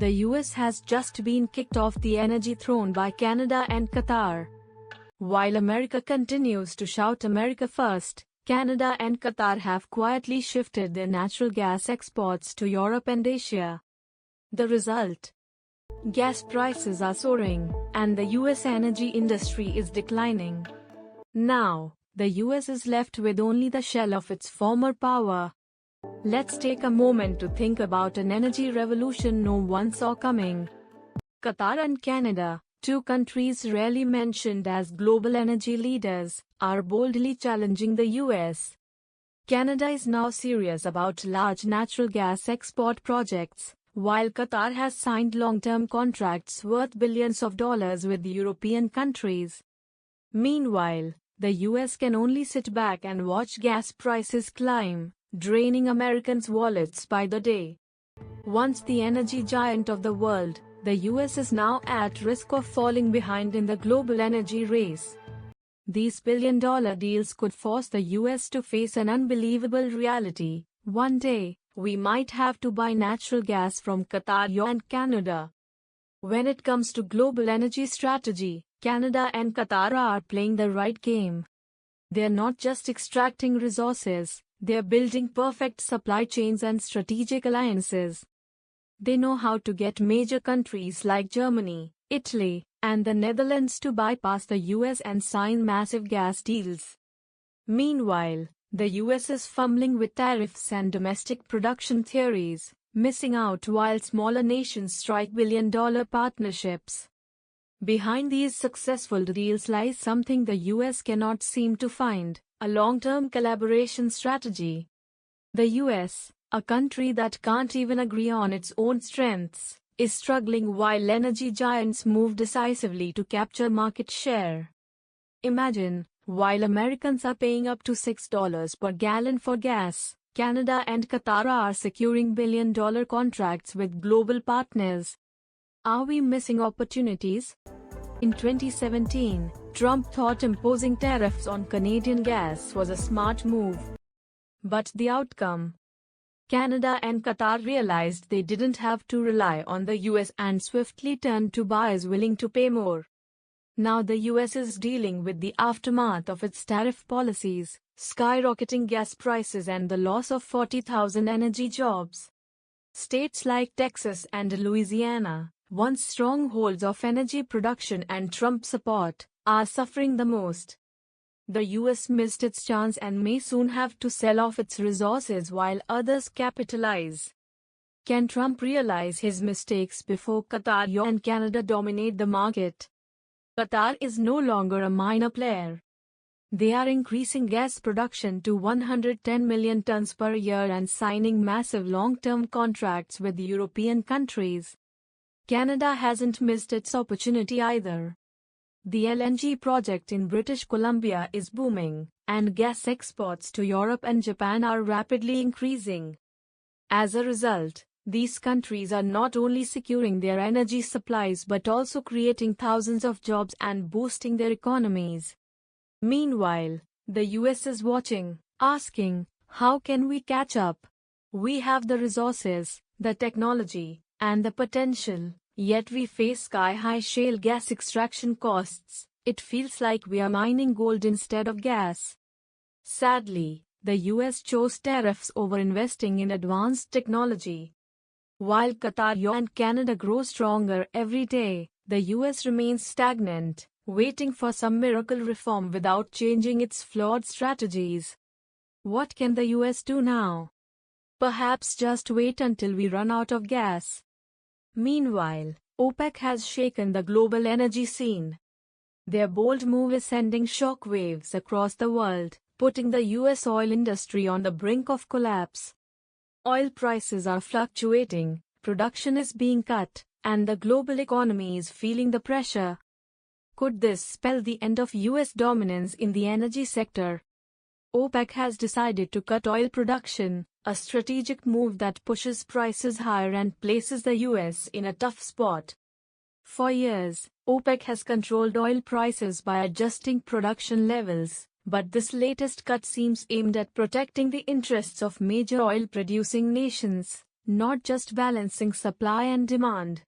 The US has just been kicked off the energy throne by Canada and Qatar. While America continues to shout America first, Canada and Qatar have quietly shifted their natural gas exports to Europe and Asia. The result? Gas prices are soaring, and the US energy industry is declining. Now, the US is left with only the shell of its former power. Let's take a moment to think about an energy revolution no one saw coming. Qatar and Canada, two countries rarely mentioned as global energy leaders, are boldly challenging the US. Canada is now serious about large natural gas export projects, while Qatar has signed long-term contracts worth billions of dollars with European countries. Meanwhile, the US can only sit back and watch gas prices climb, draining Americans' wallets by the day. Once the energy giant of the world, the US is now at risk of falling behind in the global energy race. These billion-dollar deals could force the US to face an unbelievable reality. One day, we might have to buy natural gas from Qatar and Canada. When it comes to global energy strategy, Canada and Qatar are playing the right game. They're not just extracting resources, they're building perfect supply chains and strategic alliances. They know how to get major countries like Germany, Italy, and the Netherlands to bypass the US and sign massive gas deals. Meanwhile, the US is fumbling with tariffs and domestic production theories, missing out while smaller nations strike billion-dollar partnerships. Behind these successful deals lies something the US cannot seem to find: a long-term collaboration strategy. The US, a country that can't even agree on its own strengths, is struggling while energy giants move decisively to capture market share. Imagine, while Americans are paying up to $6 per gallon for gas, Canada and Qatar are securing billion-dollar contracts with global partners. Are we missing opportunities? In 2017, Trump thought imposing tariffs on Canadian gas was a smart move. But the outcome? Canada and Qatar realized they didn't have to rely on the US and swiftly turned to buyers willing to pay more. Now the US is dealing with the aftermath of its tariff policies, skyrocketing gas prices and the loss of 40,000 energy jobs. States like Texas and Louisiana, once strongholds of energy production and Trump support, are suffering the most. The US missed its chance and may soon have to sell off its resources while others capitalize. Can Trump realize his mistakes before Qatar and Canada dominate the market? Qatar is no longer a minor player. They are increasing gas production to 110 million tons per year and signing massive long-term contracts with European countries. Canada hasn't missed its opportunity either. The LNG project in British Columbia is booming, and gas exports to Europe and Japan are rapidly increasing. As a result, these countries are not only securing their energy supplies but also creating thousands of jobs and boosting their economies. Meanwhile, the US is watching, asking, how can we catch up? We have the resources, the technology, and the potential, yet we face sky-high shale gas extraction costs. It feels like we are mining gold instead of gas. Sadly, the US chose tariffs over investing in advanced technology. While Qatar and Canada grow stronger every day, the US remains stagnant, waiting for some miracle reform without changing its flawed strategies. What can the US do now? Perhaps just wait until we run out of gas. Meanwhile, OPEC has shaken the global energy scene. Their bold move is sending shockwaves across the world, putting the US oil industry on the brink of collapse. Oil prices are fluctuating, production is being cut, and the global economy is feeling the pressure. Could this spell the end of US dominance in the energy sector? OPEC has decided to cut oil production, a strategic move that pushes prices higher and places the US in a tough spot. For years, OPEC has controlled oil prices by adjusting production levels, but this latest cut seems aimed at protecting the interests of major oil-producing nations. not just balancing supply and demand.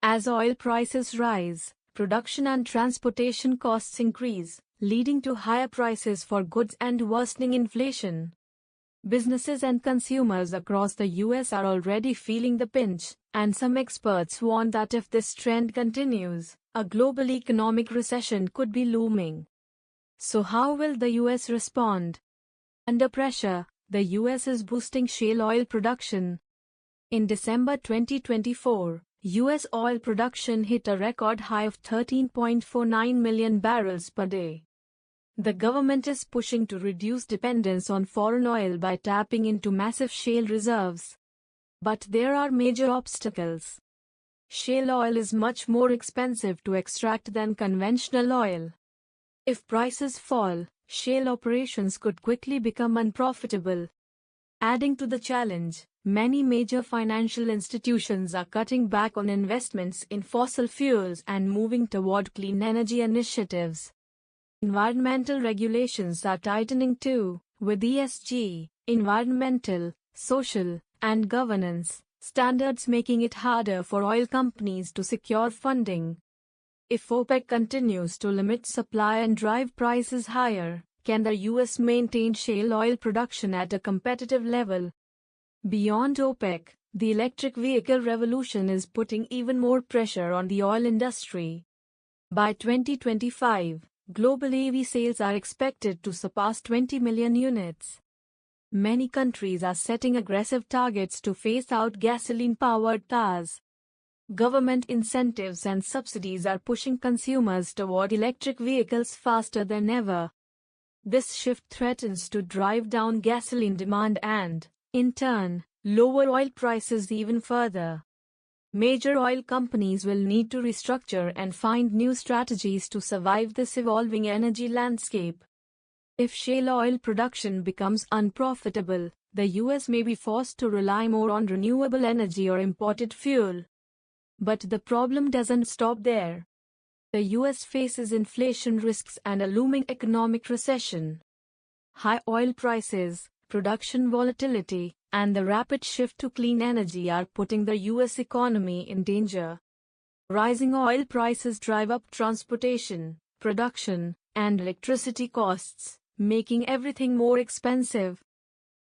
As oil prices rise, production and transportation costs increase, leading to higher prices for goods and worsening inflation. Businesses and consumers across the US are already feeling the pinch, and some experts warn that if this trend continues, a global economic recession could be looming. So how will the US respond? Under pressure, the US is boosting shale oil production. In December 2024, US oil production hit a record high of 13.49 million barrels per day. The government is pushing to reduce dependence on foreign oil by tapping into massive shale reserves. But there are major obstacles. Shale oil is much more expensive to extract than conventional oil. If prices fall, shale operations could quickly become unprofitable. Adding to the challenge, many major financial institutions are cutting back on investments in fossil fuels and moving toward clean energy initiatives. Environmental regulations are tightening too, with ESG, environmental, social, and governance standards making it harder for oil companies to secure funding. If OPEC continues to limit supply and drive prices higher, can the US maintain shale oil production at a competitive level? Beyond OPEC, the electric vehicle revolution is putting even more pressure on the oil industry. By 2025, global EV sales are expected to surpass 20 million units. Many countries are setting aggressive targets to phase out gasoline-powered cars. Government incentives and subsidies are pushing consumers toward electric vehicles faster than ever. This shift threatens to drive down gasoline demand and, in turn, lower oil prices even further. Major oil companies will need to restructure and find new strategies to survive this evolving energy landscape. If shale oil production becomes unprofitable, the US may be forced to rely more on renewable energy or imported fuel. But the problem doesn't stop there. The US faces inflation risks and a looming economic recession. High oil prices, production volatility, and the rapid shift to clean energy are putting the US economy in danger. Rising oil prices drive up transportation, production, and electricity costs, making everything more expensive.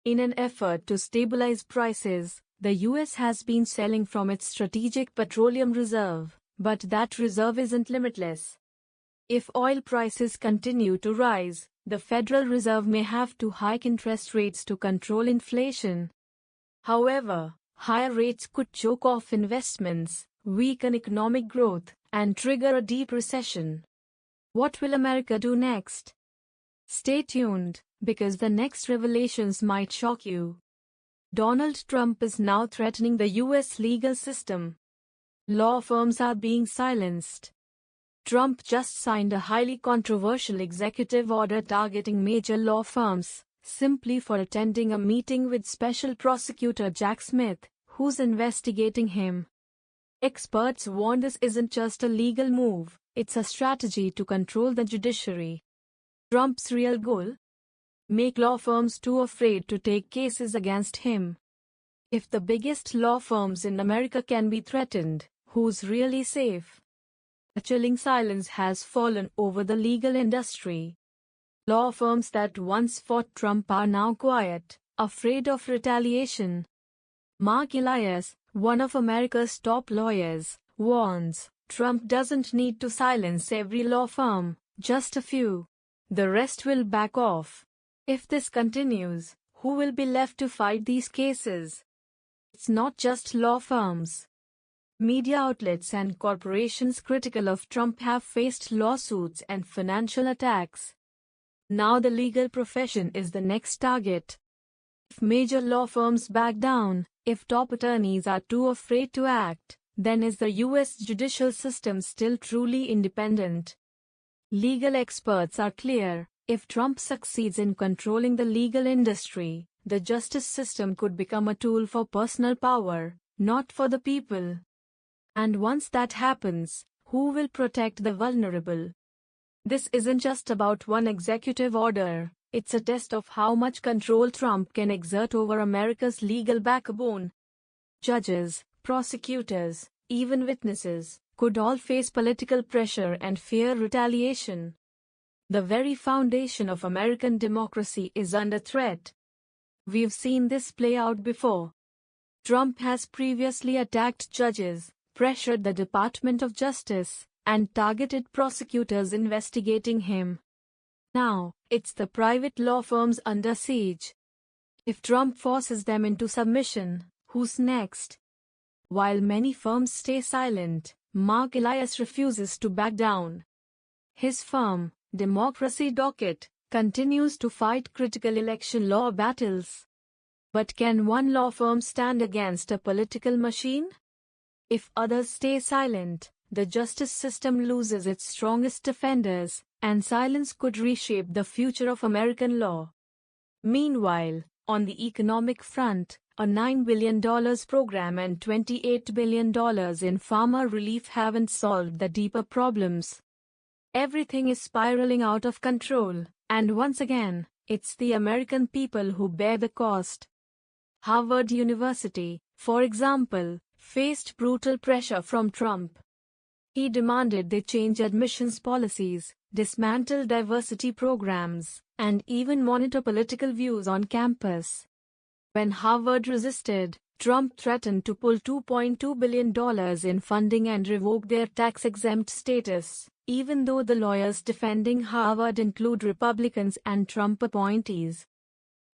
In an effort to stabilize prices, the US has been selling from its strategic petroleum reserve, but that reserve isn't limitless. If oil prices continue to rise, the Federal Reserve may have to hike interest rates to control inflation. However, higher rates could choke off investments, weaken economic growth, and trigger a deep recession. What will America do next? Stay tuned, because the next revelations might shock you. Donald Trump is now threatening the US legal system. Law firms are being silenced. Trump just signed a highly controversial executive order targeting major law firms, simply for attending a meeting with Special Prosecutor Jack Smith, who's investigating him. Experts warn this isn't just a legal move, it's a strategy to control the judiciary. Trump's real goal? Make law firms too afraid to take cases against him. If the biggest law firms in America can be threatened, who's really safe? A chilling silence has fallen over the legal industry. Law firms that once fought Trump are now quiet, afraid of retaliation. Mark Elias, one of America's top lawyers, warns, Trump doesn't need to silence every law firm, just a few. The rest will back off. If this continues, who will be left to fight these cases? It's not just law firms. Media outlets and corporations critical of Trump have faced lawsuits and financial attacks. Now the legal profession is the next target. If major law firms back down, if top attorneys are too afraid to act, then is the US judicial system still truly independent? Legal experts are clear. If Trump succeeds in controlling the legal industry, the justice system could become a tool for personal power, not for the people. And once that happens, who will protect the vulnerable? This isn't just about one executive order, it's a test of how much control Trump can exert over America's legal backbone. Judges, prosecutors, even witnesses, could all face political pressure and fear retaliation. The very foundation of American democracy is under threat. We've seen this play out before. Trump has previously attacked judges, pressured the Department of Justice, and targeted prosecutors investigating him. Now, it's the private law firms under siege. If Trump forces them into submission, who's next? While many firms stay silent, Mark Elias refuses to back down. His firm, Democracy Docket, continues to fight critical election law battles. But can one law firm stand against a political machine? If others stay silent, the justice system loses its strongest defenders, and silence could reshape the future of American law. Meanwhile, on the economic front, a $9 billion program and $28 billion in farmer relief haven't solved the deeper problems. Everything is spiraling out of control, and once again, it's the American people who bear the cost. Harvard University, for example, faced brutal pressure from Trump. He demanded they change admissions policies, dismantle diversity programs, and even monitor political views on campus. When Harvard resisted, Trump threatened to pull $2.2 billion in funding and revoke their tax-exempt status, even though the lawyers defending Harvard include Republicans and Trump appointees.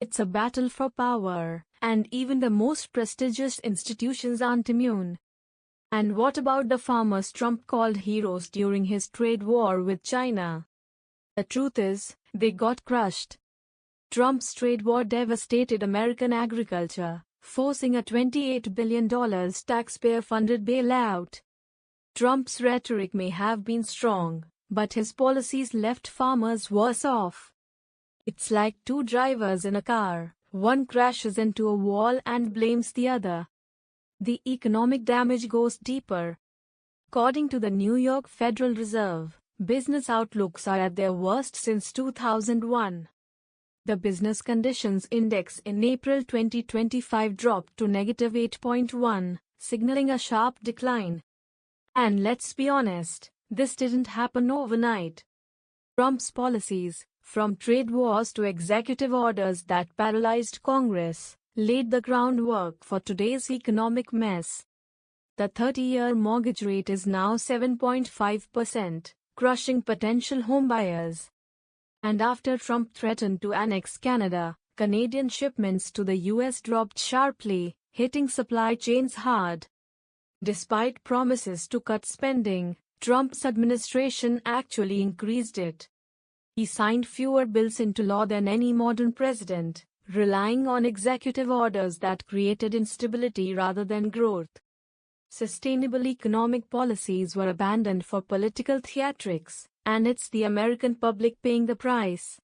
It's a battle for power, and even the most prestigious institutions aren't immune. And what about the farmers Trump called heroes during his trade war with China? The truth is, they got crushed. Trump's trade war devastated American agriculture, forcing a $28 billion taxpayer-funded bailout. Trump's rhetoric may have been strong, but his policies left farmers worse off. It's like two drivers in a car, one crashes into a wall and blames the other. The economic damage goes deeper. According to the New York Federal Reserve, business outlooks are at their worst since 2001. The Business Conditions Index in April 2025 dropped to -8.1, signaling a sharp decline. And let's be honest, this didn't happen overnight. Trump's policies, from trade wars to executive orders that paralyzed Congress, laid the groundwork for today's economic mess. The 30-year mortgage rate is now 7.5%, crushing potential homebuyers. And after Trump threatened to annex Canada, Canadian shipments to the US dropped sharply, hitting supply chains hard. Despite promises to cut spending, Trump's administration actually increased it. He signed fewer bills into law than any modern president, relying on executive orders that created instability rather than growth. Sustainable economic policies were abandoned for political theatrics, and it's the American public paying the price.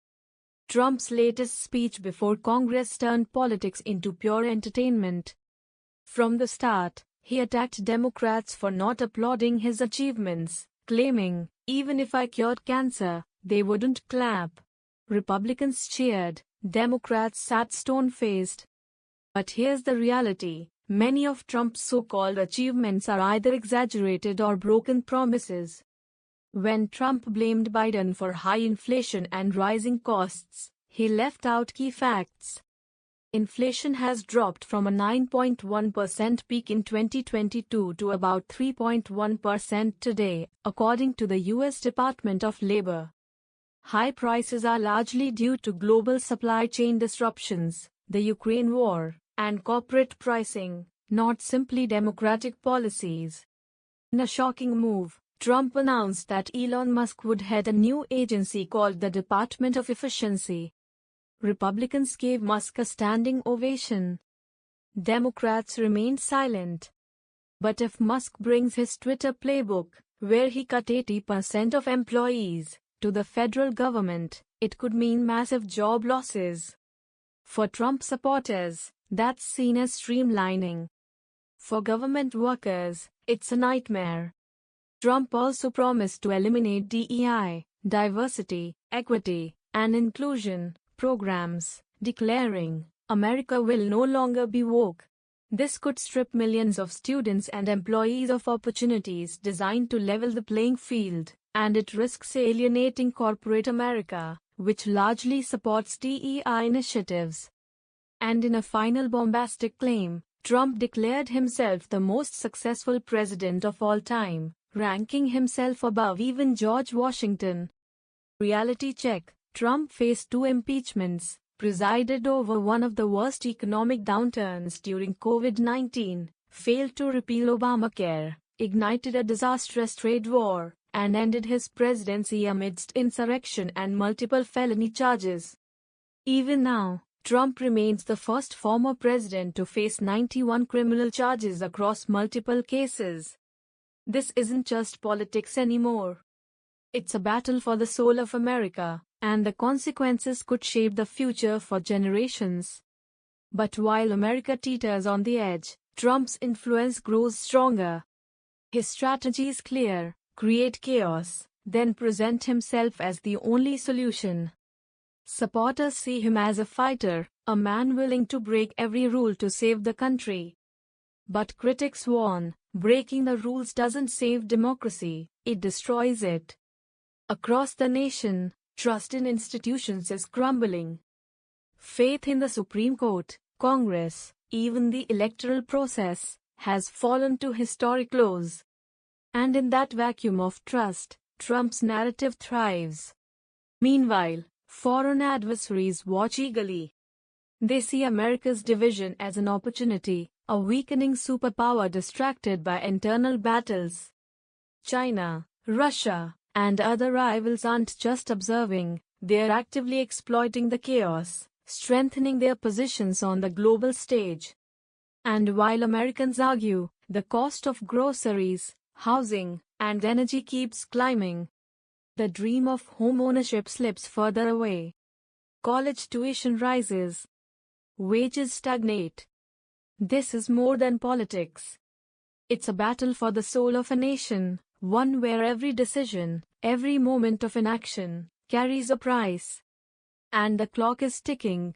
Trump's latest speech before Congress turned politics into pure entertainment. From the start, he attacked Democrats for not applauding his achievements, claiming, "Even if I cured cancer, they wouldn't clap." Republicans cheered, Democrats sat stone-faced. But here's the reality. Many of Trump's so-called achievements are either exaggerated or broken promises. When Trump blamed Biden for high inflation and rising costs, he left out key facts. Inflation has dropped from a 9.1% peak in 2022 to about 3.1% today, according to the U.S. Department of Labor. High prices are largely due to global supply chain disruptions, the Ukraine war, and corporate pricing, not simply democratic policies. In a shocking move, Trump announced that Elon Musk would head a new agency called the Department of Efficiency. Republicans gave Musk a standing ovation. Democrats remained silent. But if Musk brings his Twitter playbook, where he cut 80% of employees, to the federal government, it could mean massive job losses. For Trump supporters, that's seen as streamlining. For government workers, it's a nightmare. Trump also promised to eliminate DEI, diversity, equity, and inclusion programs, declaring, "America will no longer be woke." This could strip millions of students and employees of opportunities designed to level the playing field, and it risks alienating corporate America, which largely supports DEI initiatives. And in a final bombastic claim, Trump declared himself the most successful president of all time, ranking himself above even George Washington. Reality check: Trump faced 2 impeachments, presided over one of the worst economic downturns during COVID-19, failed to repeal Obamacare, ignited a disastrous trade war, and ended his presidency amidst insurrection and multiple felony charges. Even now, Trump remains the first former president to face 91 criminal charges across multiple cases. This isn't just politics anymore. It's a battle for the soul of America, and the consequences could shape the future for generations. But while America teeters on the edge, Trump's influence grows stronger. His strategy is clear: create chaos, then present himself as the only solution. Supporters see him as a fighter, a man willing to break every rule to save the country. But critics warn, breaking the rules doesn't save democracy, it destroys it. Across the nation, trust in institutions is crumbling. Faith in the Supreme Court, Congress, even the electoral process, has fallen to historic lows. And in that vacuum of trust, Trump's narrative thrives. Meanwhile, foreign adversaries watch eagerly. They see America's division as an opportunity, a weakening superpower distracted by internal battles. China, Russia, and other rivals aren't just observing, they're actively exploiting the chaos, strengthening their positions on the global stage. And while Americans argue, the cost of groceries, housing, and energy keeps climbing, the dream of home ownership slips further away. College tuition rises. Wages stagnate. This is more than politics. It's a battle for the soul of a nation, one where every decision, every moment of inaction, carries a price. And the clock is ticking.